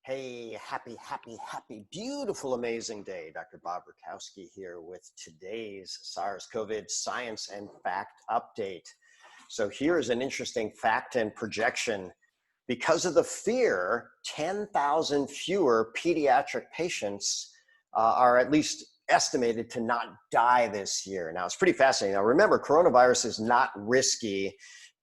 Hey, happy, beautiful, amazing day. Dr. Bob Rakowski here with today's SARS-CoV science and fact update. So here's an interesting fact and projection. Because of the fear, 10,000 fewer pediatric patients are at least estimated to not die this year. Now, it's pretty fascinating. Now, remember, coronavirus is not risky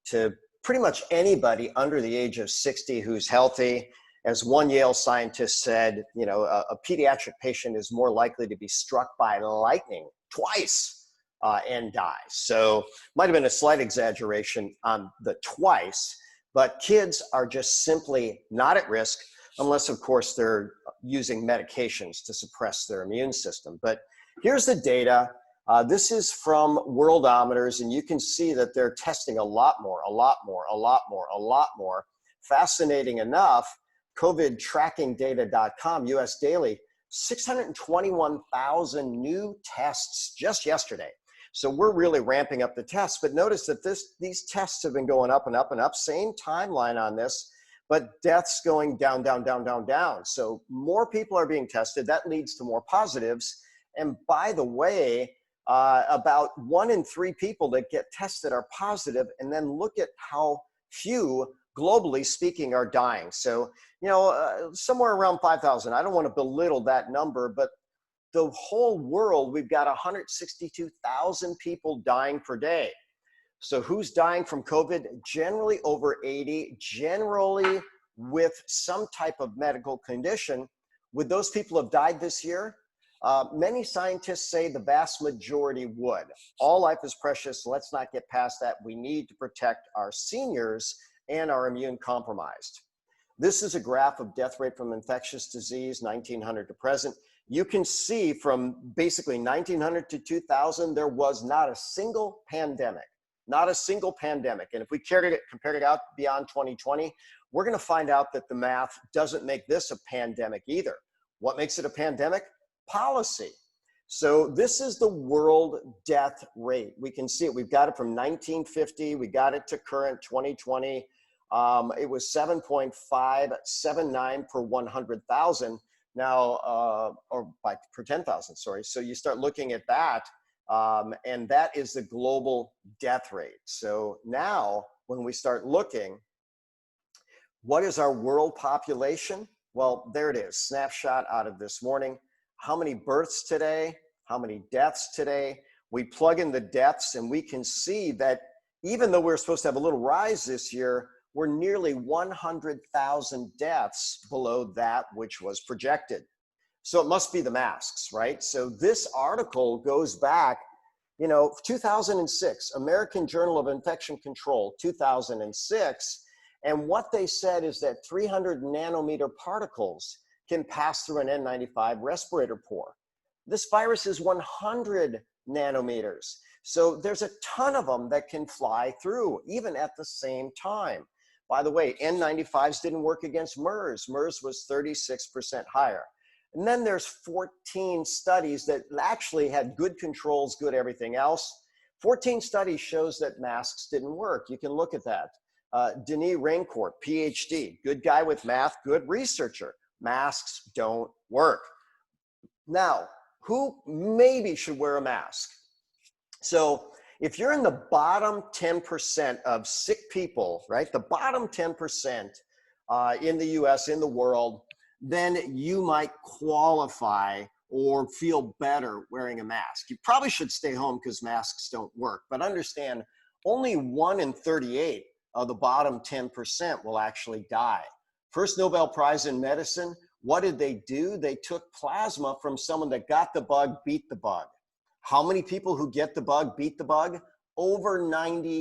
to pretty much anybody under the age of 60 who's healthy. As one Yale scientist said, a pediatric patient is more likely to be struck by lightning twice and die. So might have been a slight exaggeration on the twice, but kids are just simply not at risk unless, of course, they're using medications to suppress their immune system. But here's the data. This is from Worldometers, and you can see that they're testing a lot more. Fascinating enough, CovidTrackingData.com, US Daily, 621,000 new tests just yesterday. So we're really ramping up the tests, but notice that these tests have been going up and up and up, same timeline on this, but deaths going down. So more people are being tested, that leads to more positives. And by the way, about 1 in 3 people that get tested are positive, and then look at how few, globally speaking, are dying. So, somewhere around 5,000. I don't want to belittle that number, but the whole world, we've got 162,000 people dying per day. So who's dying from COVID? Generally over 80, generally with some type of medical condition. Would those people have died this year? Many scientists say the vast majority would. All life is precious. Let's not get past that. We need to protect our seniors and our immune compromised. This is a graph of death rate from infectious disease, 1900 to present. You can see from basically 1900 to 2000, there was not a single pandemic, not a single pandemic. And if we compared it out beyond 2020, we're going to find out that the math doesn't make this a pandemic either. What makes it a pandemic? Policy. So this is the world death rate. We can see it. We've got it from 1950. We got it to current 2020. It was 7.579 per 100,000 now, per 10,000, sorry. So you start looking at that, and that is the global death rate. So now when we start looking, what is our world population? Well, there it is, snapshot out of this morning. How many births today? How many deaths today? We plug in the deaths and we can see that even though we're supposed to have a little rise this year, we're nearly 100,000 deaths below that which was projected. So it must be the masks, right? So this article goes back, 2006, American Journal of Infection Control, 2006. And what they said is that 300 nanometer particles can pass through an N95 respirator pore. This virus is 100 nanometers. So there's a ton of them that can fly through, even at the same time. By the way, N95s didn't work against MERS. MERS was 36% higher. And then there's 14 studies that actually had good controls, good everything else. 14 studies shows that masks didn't work. You can look at that. Denis Raincourt, PhD, good guy with math, good researcher. Masks don't work. Now, who maybe should wear a mask? So if you're in the bottom 10% of sick people, right, the bottom 10% in the US, in the world, then you might qualify or feel better wearing a mask. You probably should stay home because masks don't work. But understand, only 1 in 38 of the bottom 10% will actually die. First Nobel Prize in medicine, what did they do? They took plasma from someone that got the bug, beat the bug. How many people who get the bug beat the bug? Over 99%.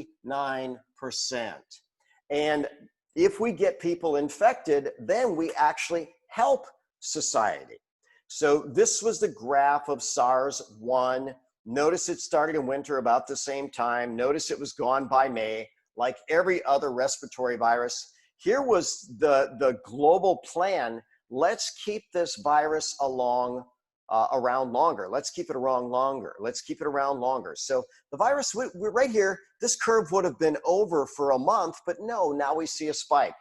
And if we get people infected, then we actually help society. So this was the graph of SARS-1. Notice it started in winter about the same time. Notice it was gone by May, like every other respiratory virus. Here was the global plan. Let's keep this virus around longer. Let's keep it around longer. Let's keep it around longer. So the virus, we're right here. This curve would have been over for a month, but no, now we see a spike.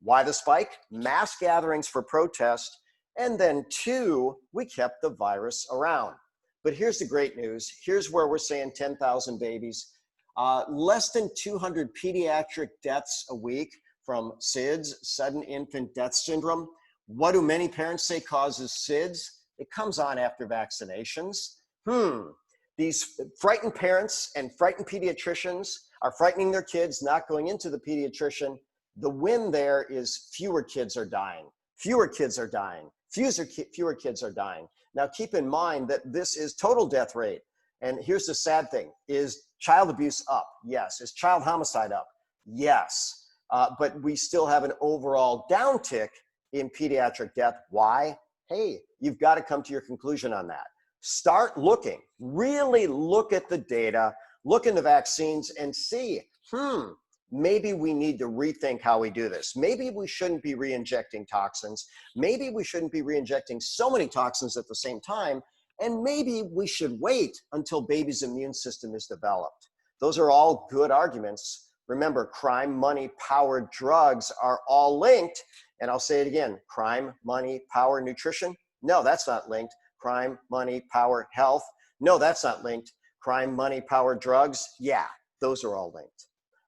Why the spike? Mass gatherings for protest. And then 2, we kept the virus around. But here's the great news. Here's where we're saying 10,000 babies. Less than 200 pediatric deaths a week from SIDS, sudden infant death syndrome. What do many parents say causes SIDS? It comes on after vaccinations. These frightened parents and frightened pediatricians are frightening their kids, not going into the pediatrician. The win there is fewer kids are dying. Fewer kids are dying. Fewer kids are dying. Now keep in mind that this is total death rate. And here's the sad thing. Is child abuse up? Yes. Is child homicide up? Yes. But we still have an overall downtick in pediatric death. Why? Hey, you've got to come to your conclusion on that. Start looking, really look at the data, look into vaccines and see, maybe we need to rethink how we do this. Maybe we shouldn't be re-injecting toxins. Maybe we shouldn't be re-injecting so many toxins at the same time. And maybe we should wait until baby's immune system is developed. Those are all good arguments. Remember, crime, money, power, drugs are all linked. And I'll say it again, crime, money, power, nutrition. No, that's not linked. Crime, money, power, health. No, that's not linked. Crime, money, power, drugs. Yeah, those are all linked.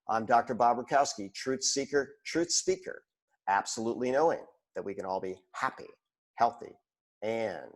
I'm Dr. Bob Rakowski, truth seeker, truth speaker, absolutely knowing that we can all be happy, healthy, and